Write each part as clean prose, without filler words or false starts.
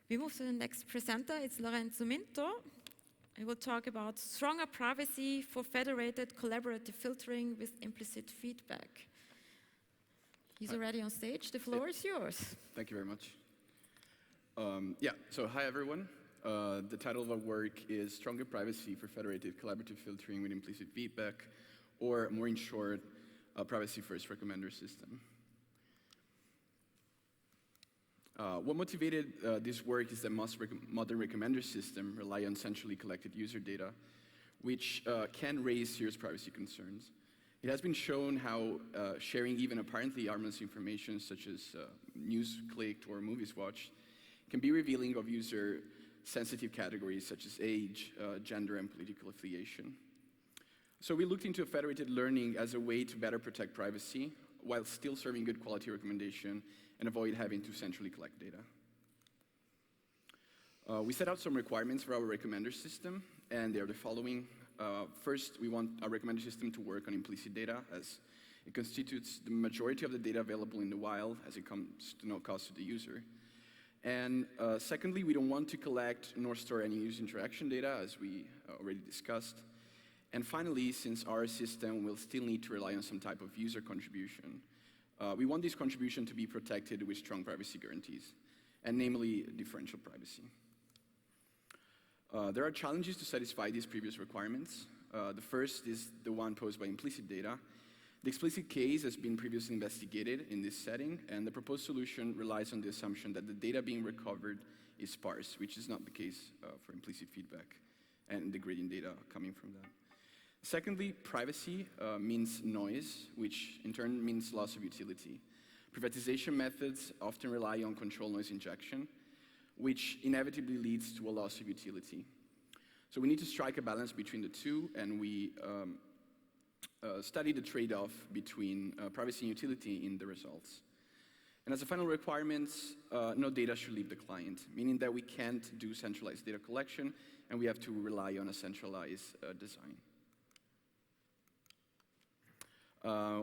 We move to the next presenter. It's Lorenzo Minto. He will talk about stronger privacy for federated collaborative filtering with implicit feedback. He's already on stage. The floor is yours. Thank you very much. So hi everyone. The title of our work is Stronger Privacy for Federated Collaborative Filtering with Implicit Feedback, or more in short, a privacy-first recommender system. What motivated this work is that most modern recommender systems rely on centrally collected user data, which can raise serious privacy concerns. It has been shown how sharing even apparently harmless information, such as news clicked or movies watched, can be revealing of user-sensitive categories such as age, gender, and political affiliation. So we looked into federated learning as a way to better protect privacy while still serving good quality recommendation and avoid having to centrally collect data. We set out some requirements for our recommender system, and they are the following. First, we want our recommender system to work on implicit data, as it constitutes the majority of the data available in the wild, as it comes to no cost to the user. And secondly, we don't want to collect nor store any user interaction data, as we already discussed. And finally, since our system will still need to rely on some type of user contribution, we want this contribution to be protected with strong privacy guarantees, and namely differential privacy. There are challenges to satisfy these previous requirements. The first is the one posed by implicit data. The explicit case has been previously investigated in this setting, and the proposed solution relies on the assumption that the data being recovered is sparse, which is not the case for implicit feedback and the gradient data coming from that. Secondly, privacy means noise, which in turn means loss of utility. Privatization methods often rely on control noise injection, which inevitably leads to a loss of utility. So we need to strike a balance between the two, and we study the trade-off between privacy and utility in the results. And as a final requirement, no data should leave the client, meaning that we can't do centralized data collection, and we have to rely on a centralized design.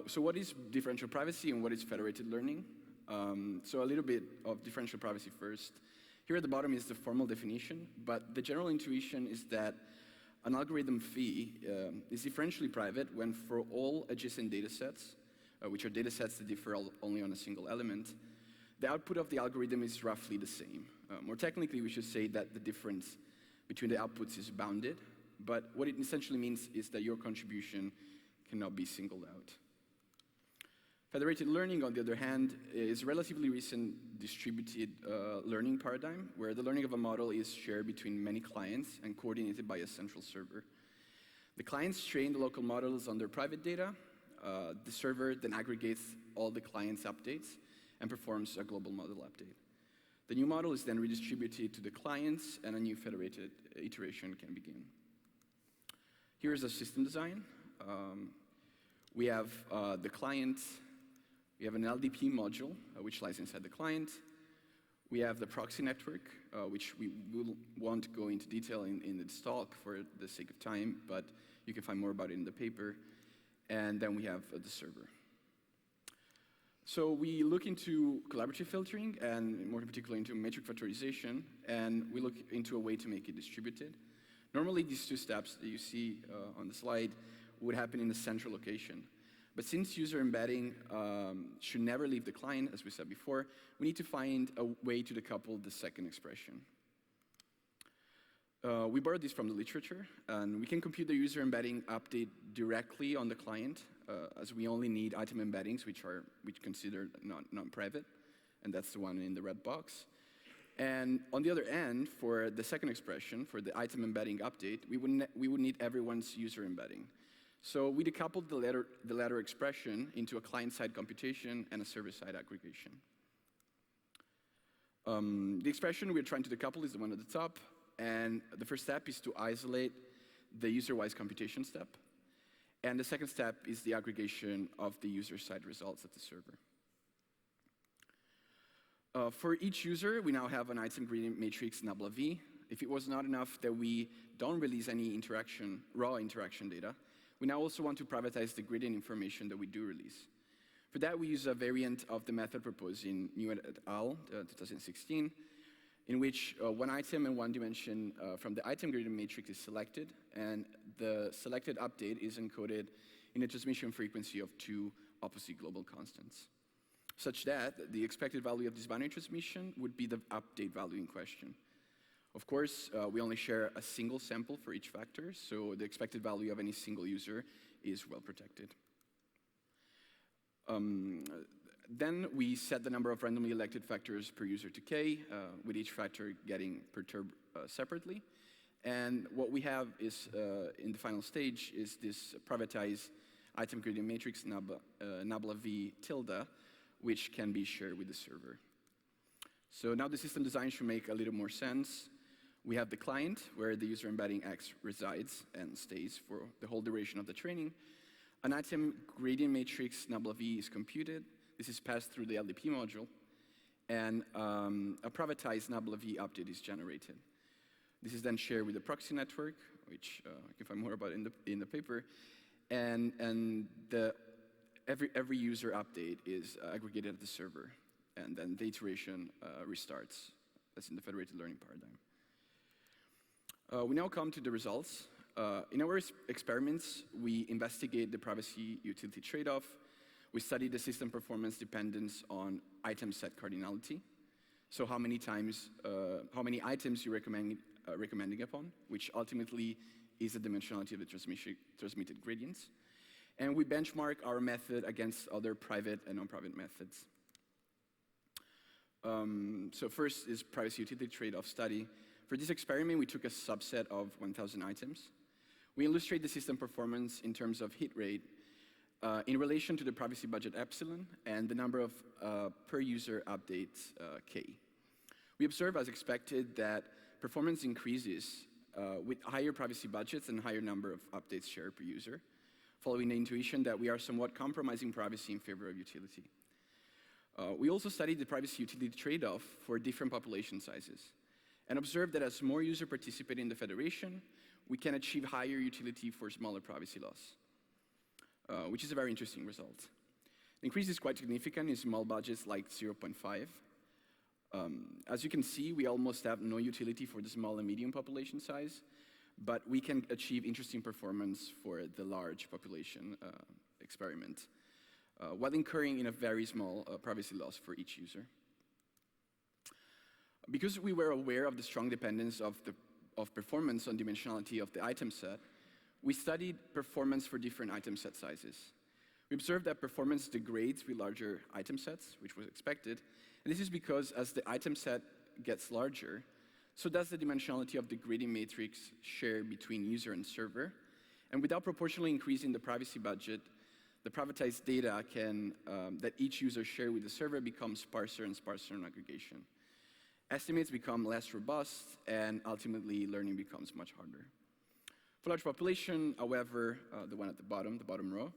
So what is differential privacy and what is federated learning? So a little bit of differential privacy first. Here at the bottom is the formal definition, but the general intuition is that an algorithm fee is differentially private when for all adjacent data sets, which are data sets that differ only on a single element, the output of the algorithm is roughly the same. More technically, we should say that the difference between the outputs is bounded, but what it essentially means is that your contribution cannot be singled out. Federated learning, on the other hand, is a relatively recent distributed learning paradigm where the learning of a model is shared between many clients and coordinated by a central server. The clients train the local models on their private data. The server then aggregates all the clients' updates and performs a global model update. The new model is then redistributed to the clients, and a new federated iteration can begin. Here is a system design. We have the client. We have an LDP module, which lies inside the client. We have the proxy network, which we won't go into detail in this talk for the sake of time, but you can find more about it in the paper. And then we have the server. So we look into collaborative filtering, and more in particular into metric factorization, and we look into a way to make it distributed. Normally, these two steps that you see on the slide would happen in a central location. But since user embedding should never leave the client, as we said before, we need to find a way to decouple the second expression. We borrowed this from the literature, and we can compute the user embedding update directly on the client, as we only need item embeddings, which considered non-private, and that's the one in the red box. And on the other end, for the second expression, for the item embedding update, we would need everyone's user embedding. So we decoupled the latter expression into a client-side computation and a server-side aggregation. The expression we're trying to decouple is the one at the top, and the first step is to isolate the user-wise computation step, and the second step is the aggregation of the user-side results at the server. For each user, we now have an item gradient matrix nabla V. If it was not enough that we don't release any raw interaction data, we now also want to privatize the gradient information that we do release. For that, we use a variant of the method proposed in New et al. 2016, in which one item and one dimension from the item gradient matrix is selected, and the selected update is encoded in a transmission frequency of 2 opposite global constants, such that the expected value of this binary transmission would be the update value in question. Of course, we only share a single sample for each factor, so the expected value of any single user is well protected. Then we set the number of randomly elected factors per user to k, with each factor getting perturbed separately. And what we have is, in the final stage, is this privatized item gradient matrix nabla v tilde, which can be shared with the server. So now the system design should make a little more sense. We have the client, where the user embedding X resides and stays for the whole duration of the training. An item gradient matrix nabla v is computed. This is passed through the LDP module, and a privatized nabla v update is generated. This is then shared with the proxy network, which I can find more about in the paper, and every user update is aggregated at the server, and then the iteration restarts. That's in the federated learning paradigm. We now come to the results. In our experiments, we investigate the privacy utility trade-off. We study the system performance dependence on item set cardinality. So how many items you're recommending upon, which ultimately is the dimensionality of the transmitted gradients. And we benchmark our method against other private and non-private methods. So first is privacy utility trade-off study. For this experiment, we took a subset of 1,000 items. We illustrate the system performance in terms of hit rate in relation to the privacy budget epsilon and the number of per user updates k. We observe, as expected, that performance increases with higher privacy budgets and higher number of updates shared per user, following the intuition that we are somewhat compromising privacy in favor of utility. We also studied the privacy utility trade-off for different population sizes and observed that as more users participate in the federation, we can achieve higher utility for smaller privacy loss, which is a very interesting result. The increase is quite significant in small budgets like 0.5. As you can see, we almost have no utility for the small and medium population size, but we can achieve interesting performance for the large population experiment, while incurring in a very small privacy loss for each user. Because we were aware of the strong dependence of performance on dimensionality of the item set, we studied performance for different item set sizes. We observed that performance degrades with larger item sets, which was expected, and this is because as the item set gets larger, so does the dimensionality of the gradient matrix shared between user and server, and without proportionally increasing the privacy budget, the privatized data that each user shares with the server becomes sparser and sparser in aggregation. Estimates become less robust, and ultimately learning becomes much harder. For large population, however, the one at the bottom row,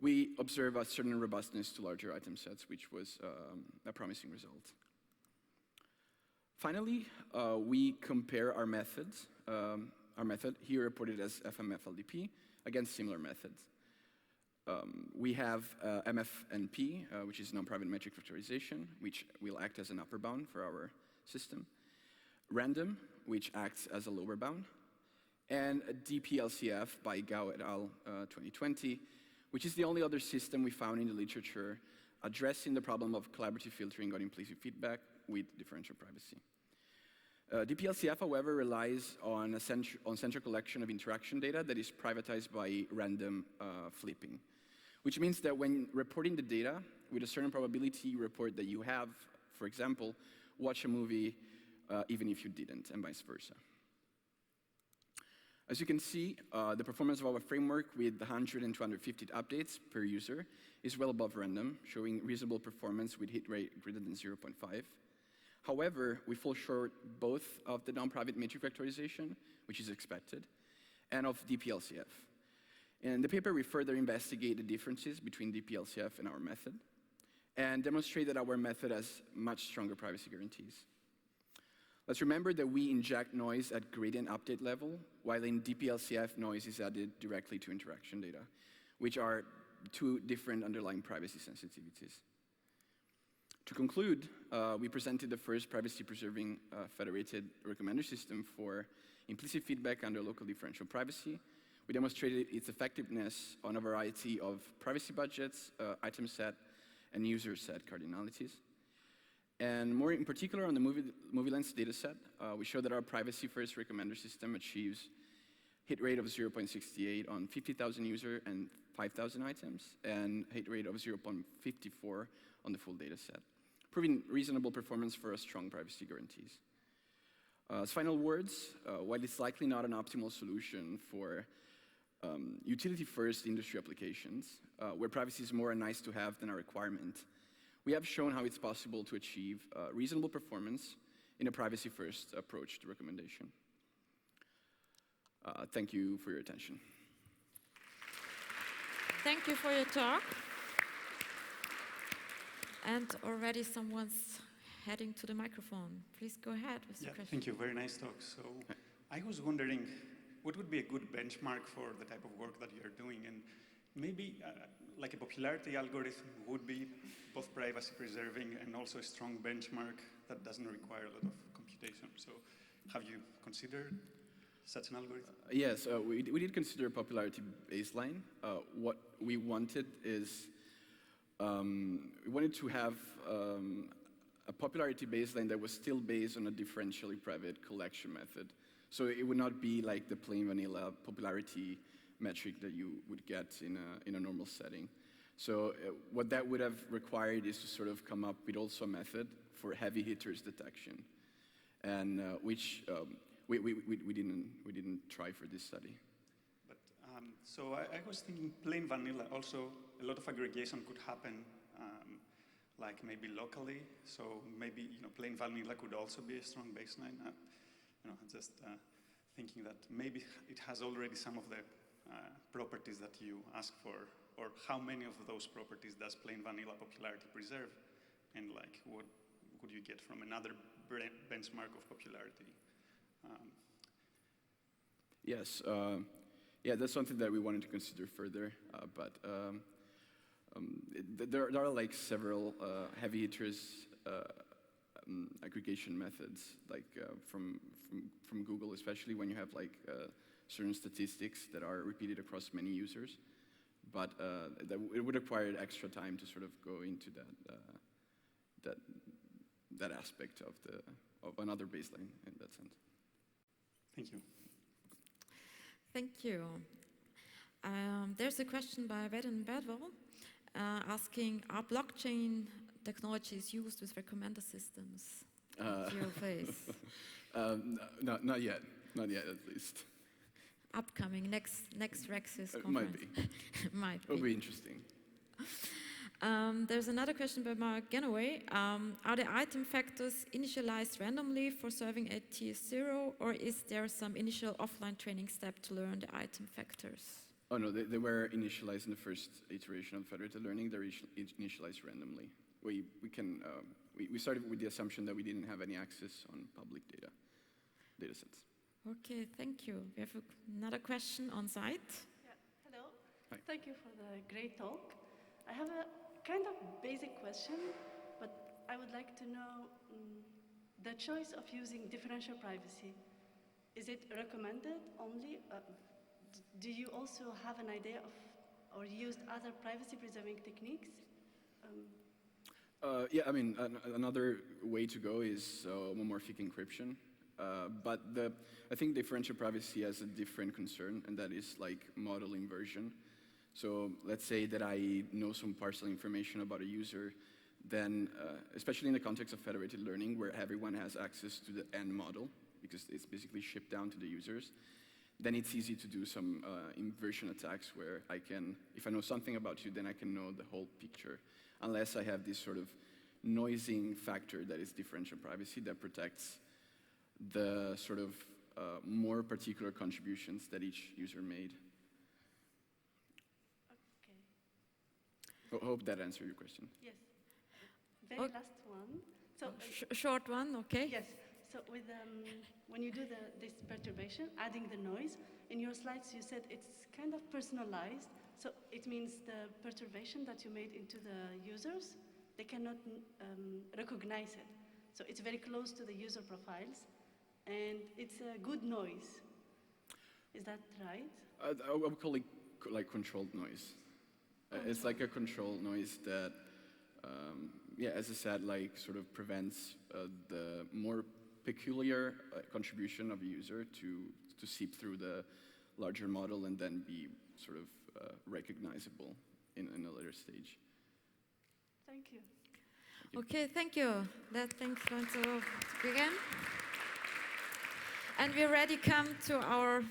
we observe a certain robustness to larger item sets, which was a promising result. Finally, we compare our methods, our method, here reported as FMF-LDP, against similar methods. We have MFNP, which is non-private metric factorization, which will act as an upper bound for our system. Random, which acts as a lower bound. And DPLCF by Gao et al. 2020, which is the only other system we found in the literature addressing the problem of collaborative filtering on implicit feedback with differential privacy. DPLCF, however, relies on central collection of interaction data that is privatized by random flipping, which means that when reporting the data, with a certain probability, you report that you have, for example, watched a movie even if you didn't, and vice versa. As you can see, the performance of our framework with 100 and 250 updates per user is well above random, showing reasonable performance with hit rate greater than 0.5. However, we fall short both of the non-private metric factorization, which is expected, and of DPLCF. In the paper, we further investigate the differences between DPLCF and our method, and demonstrate that our method has much stronger privacy guarantees. Let's remember that we inject noise at gradient update level, while in DPLCF, noise is added directly to interaction data, which are two different underlying privacy sensitivities. To conclude, we presented the first privacy-preserving federated recommender system for implicit feedback under local differential privacy. We demonstrated its effectiveness on a variety of privacy budgets, item set, and user set cardinalities. And more in particular on the MovieLens dataset, we showed that our privacy-first recommender system achieves hit rate of 0.68 on 50,000 user and 5,000 items, and hit rate of 0.54 on the full dataset, proving reasonable performance for a strong privacy guarantees. As final words, while it's likely not an optimal solution for utility-first industry applications, where privacy is more a nice-to-have than a requirement, we have shown how it's possible to achieve reasonable performance in a privacy-first approach to recommendation. Thank you for your attention. Thank you for your talk. And already someone's heading to the microphone. Please go ahead with the question. Thank you. Very nice talk. So I was wondering, what would be a good benchmark for the type of work that you're doing? And maybe like a popularity algorithm would be both privacy preserving and also a strong benchmark that doesn't require a lot of computation. So have you considered such an algorithm? Yes, we did consider a popularity baseline. What we wanted is, we wanted to have a popularity baseline that was still based on a differentially private collection method. So it would not be like the plain vanilla popularity metric that you would get in a normal setting. So what that would have required is to sort of come up with also a method for heavy hitters detection, and which we didn't try for this study. But so I was thinking plain vanilla. Also, a lot of aggregation could happen, like maybe locally. So maybe plain vanilla could also be a strong baseline. Just thinking that maybe it has already some of the properties that you ask for, or how many of those properties does plain vanilla popularity preserve, and like what could you get from another benchmark of popularity? Yes, yeah, that's something that we wanted to consider further, but there are like several heavy hitters aggregation methods, like from Google, especially when you have like certain statistics that are repeated across many users, but it would require extra time to sort of go into that aspect of another baseline in that sense. Thank you. Thank you. There's a question by Vedin Bedwell asking, are blockchain technologies used with recommender systems? Your face. Not yet at least. Upcoming, next RecSys conference. Might be. Might be. It'll be interesting. There's another question by Mark Genoway. Are the item factors initialized randomly for serving at TS0, or is there some initial offline training step to learn the item factors? Oh no, they were initialized in the first iteration of Federated Learning. They're initialized randomly. We started with the assumption that we didn't have any access on public data sets. Okay, thank you. We have another question on site. Yeah, hello. Hi. Thank you for the great talk. I have a kind of basic question, but I would like to know the choice of using differential privacy. Is it recommended only? Do you also have an idea of, or used other privacy-preserving techniques? Yeah, I mean, another way to go is homomorphic encryption. But I think differential privacy has a different concern, and that is like model inversion. So let's say that I know some parcel information about a user, then, especially in the context of federated learning, where everyone has access to the end model, because it's basically shipped down to the users, then it's easy to do some inversion attacks where I can, if I know something about you, then I can know the whole picture, unless I have this sort of noising factor that is differential privacy that protects the sort of more particular contributions that each user made. Okay. Hope that answered your question. Yes. Very last one. So Short one, okay? yes. So with when you do this perturbation, adding the noise, in your slides you said it's kind of personalized. So it means the perturbation that you made into the users, they cannot recognize it. So it's very close to the user profiles, and it's a good noise. Is that right? I would call it like controlled noise. It's like a controlled noise that, yeah, as I said, like sort of prevents the more peculiar contribution of a user to seep through the larger model and then be sort of recognizable in a later stage. Thank you. Okay, thank you. Thanks, Lorenzo, again. And we already come to our